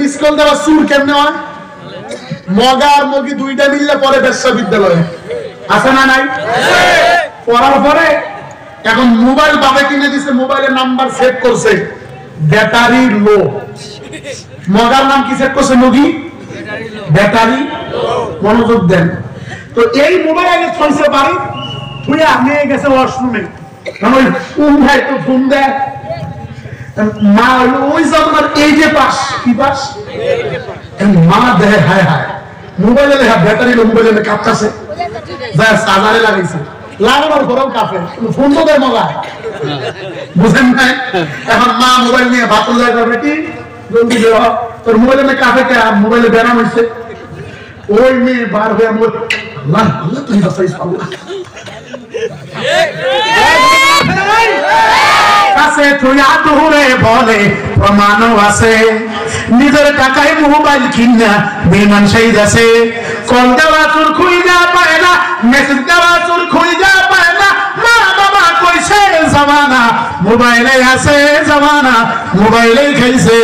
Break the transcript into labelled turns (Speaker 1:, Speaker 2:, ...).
Speaker 1: Miss call দেওয়া সুর কেমনে হয়? মগা আর মগি দুইটা মিললে পরে বিশ্ববিদ্যালয়ে আছে না নাই? পড়ার পরে এখন মোবাইল বাবা কিনে দিছে, মোবাইলের নাম্বার সেভ করছে ব্যাটারি লো। মগার নাম কি সেভ করছে? মগি ব্যাটারি। মনোযোগ দেন। তো এই মোবাইলে ছয়ছে বাড়ি তুই নিয়ে গেছে ওয়াশরুমে, কারণ ওই উম্ভাই তো ফোন দেয় মা, ওই জামানার এই যে পাস কি পাস মা দেয়, হায় হায় মোবাইলে লেখা ব্যাটারি লো, মোবাইলে কাঁপতেছে, চার্জারে লাগাইছে, লাগানোর পরেও কাঁপে, ফোন তো দেয় মগা, বুঝেন নাই? এখন মা মোবাইল নিয়ে বাথরুম যায়, বেটি জলদি দেওয়া তোর মোবাইলে কাঁপে, মোবাইলে ব্যানাম হয়েছে। ওই মেয়ে বার হয়ে আল্লাহ আল্লাহ তুই বাঁচাইস আল্লাহ। কাছে তুইয়া দূরে বলে প্রমাণও আছে, নিজের টাকায় মোবাইল কিনা বিমান সেই দেশে, কল দেওয়া চুর খুঁজা পায় না, মেসেজ দেওয়া চুর খুঁজা পায় না, মা বাবা কইছে জামানা মোবাইলে আছে, জামানা মোবাইলে খাইছে।